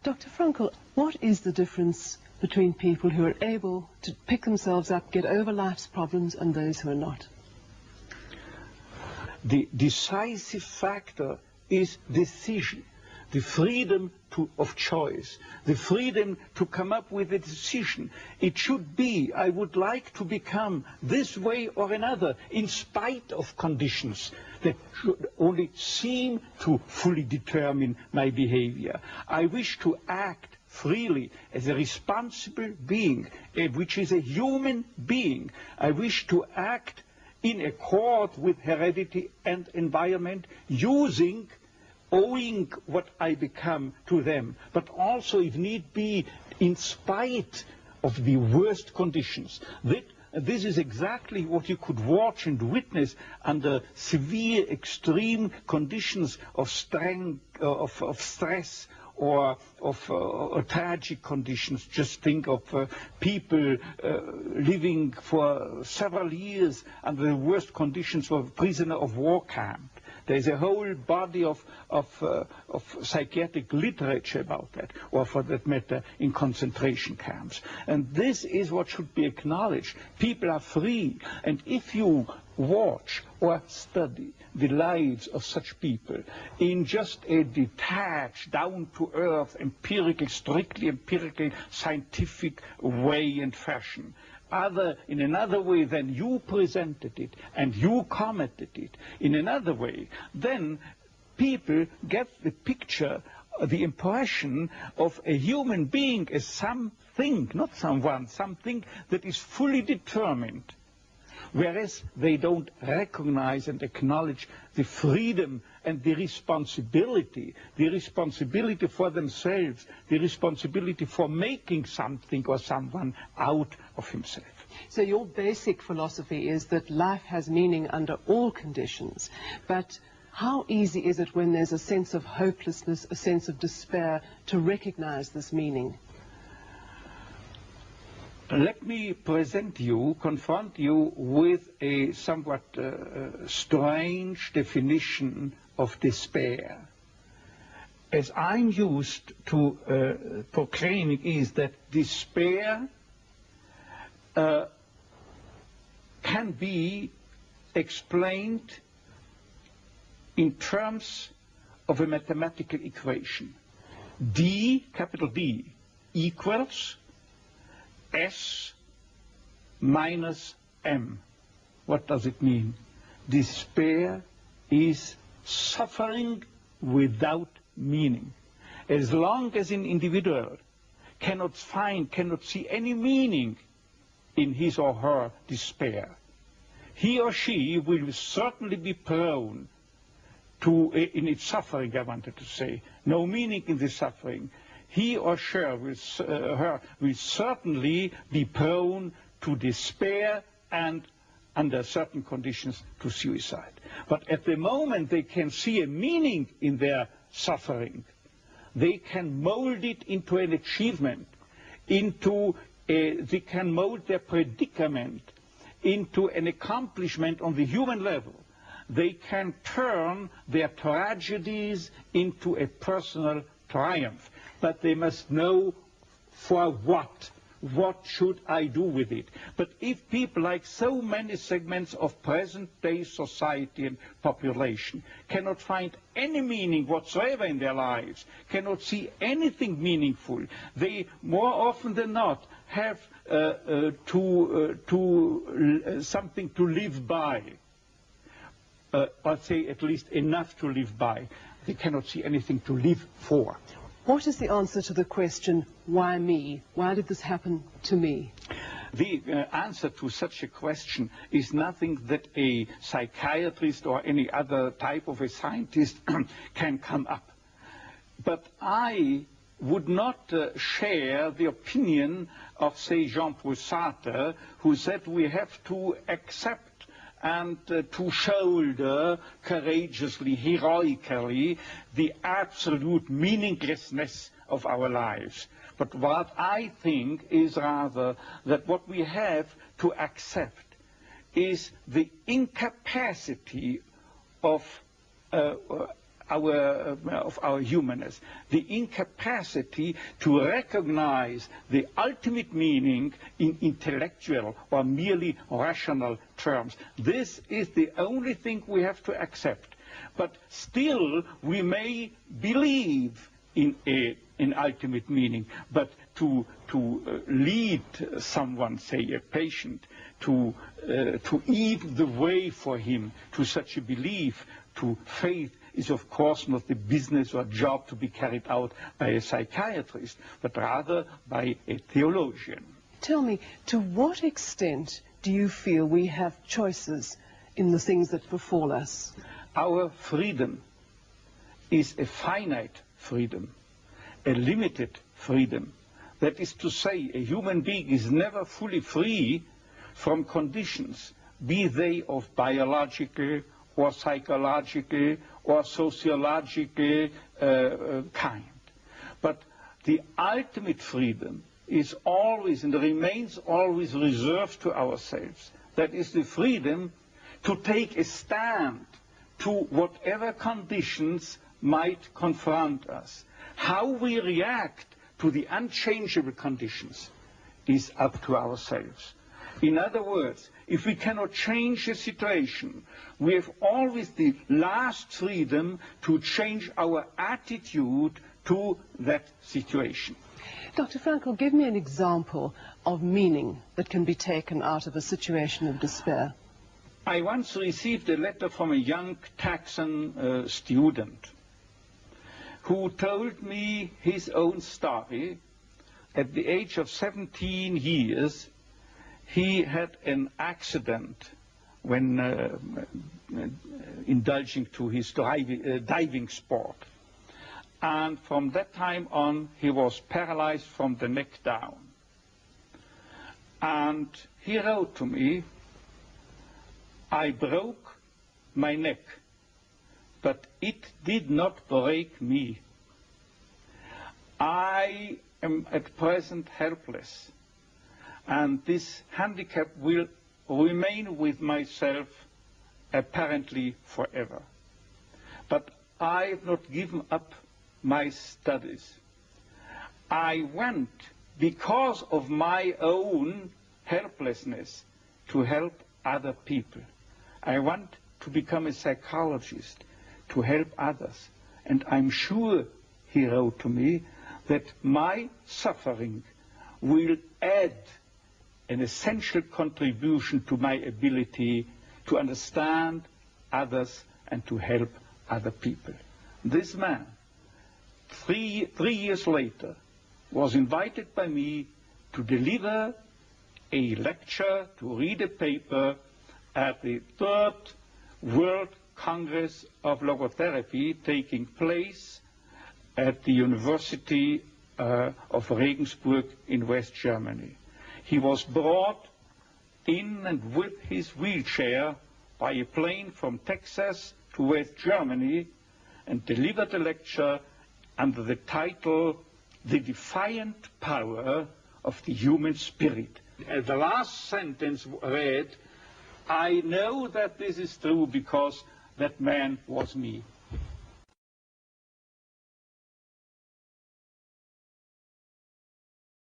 Dr. Frankl, what is the difference between people who are able to pick themselves up, get over life's problems, and those who are not? The decisive factor is decision, the freedom of choice, the freedom to come up with a decision. It should be, I would like to become this way or another, in spite of conditions that should only seem to fully determine my behavior. I wish to act freely as a responsible being, which is a human being. I wish to act in accord with heredity and environment, owing what I become to them, but also, if need be, in spite of the worst conditions. This is exactly what you could watch and witness under severe, extreme conditions of stress, or of tragic conditions. Just think of people living for several years under the worst conditions of a prisoner of war camp. There's a whole body of psychiatric literature about that, or for that matter, in concentration camps. And this is what should be acknowledged. People are free, and if you watch or study the lives of such people in just a detached, down-to-earth, strictly empirical, scientific way and fashion, in another way than you presented it and you commented it, in another way, then people get the picture, the impression of a human being as something, not someone, something that is fully determined. Whereas they don't recognize and acknowledge the freedom and the responsibility for themselves, the responsibility for making something or someone out of himself. So your basic philosophy is that life has meaning under all conditions, but how easy is it when there's a sense of hopelessness, a sense of despair, to recognize this meaning? Let me confront you with a somewhat strange definition of despair. As I'm used to proclaiming is that despair can be explained in terms of a mathematical equation. D, capital D, equals S minus M. What does it mean? Despair is suffering without meaning. As long as an individual cannot see any meaning in his or her despair, he or she will certainly be prone to, in its suffering, I wanted to say, no meaning in the suffering. He or she will certainly be prone to despair and, under certain conditions, to suicide. But at the moment they can see a meaning in their suffering, they can mold it into an achievement, they can mold their predicament into an accomplishment on the human level. They can turn their tragedies into a personal triumph. But they must know for what. What should I do with it? But if people, like so many segments of present-day society and population, cannot find any meaning whatsoever in their lives, cannot see anything meaningful, they more often than not have something to live by, or say at least enough to live by. They cannot see anything to live for. What is the answer to the question, why me? Why did this happen to me? The answer to such a question is nothing that a psychiatrist or any other type of a scientist can come up. But I would not share the opinion of, say, Jean-Paul Sartre, who said we have to accept and to shoulder courageously, heroically, the absolute meaninglessness of our lives. But what I think is rather that what we have to accept is the incapacity of our humanness, the incapacity to recognize the ultimate meaning in intellectual or merely rational terms. This is the only thing we have to accept. But still, we may believe in an ultimate meaning, but to lead someone, say a patient, to eat the way for him to such a belief, to faith, is of course not the business or job to be carried out by a psychiatrist, but rather by a theologian. Tell me, to what extent do you feel we have choices in the things that befall us? Our freedom is a finite freedom, a limited freedom. That is to say, a human being is never fully free from conditions, be they of biological or psychological or sociological kind. But the ultimate freedom is always and remains always reserved to ourselves. That is the freedom to take a stand to whatever conditions might confront us. How we react to the unchangeable conditions is up to ourselves. In other words, if we cannot change the situation, we have always the last freedom to change our attitude to that situation. Dr. Frankl, give me an example of meaning that can be taken out of a situation of despair. I once received a letter from a young Texan student who told me his own story. At the age of 17 years, he had an accident when indulging to his diving sport. And from that time on, he was paralyzed from the neck down. And he wrote to me, "I broke my neck, but it did not break me. I am at present helpless, and this handicap will remain with myself apparently forever. But I have not given up my studies. I went, because of my own helplessness, to help other people. I want to become a psychologist, to help others. And I'm sure," he wrote to me, "that my suffering will add an essential contribution to my ability to understand others and to help other people." This man, three years later, was invited by me to deliver a lecture, to read a paper at the 3rd World Congress of Logotherapy taking place at the University of Regensburg in West Germany. He was brought in and with his wheelchair by a plane from Texas to West Germany and delivered a lecture under the title, "The Defiant Power of the Human Spirit." The last sentence read, "I know that this is true because that man was me."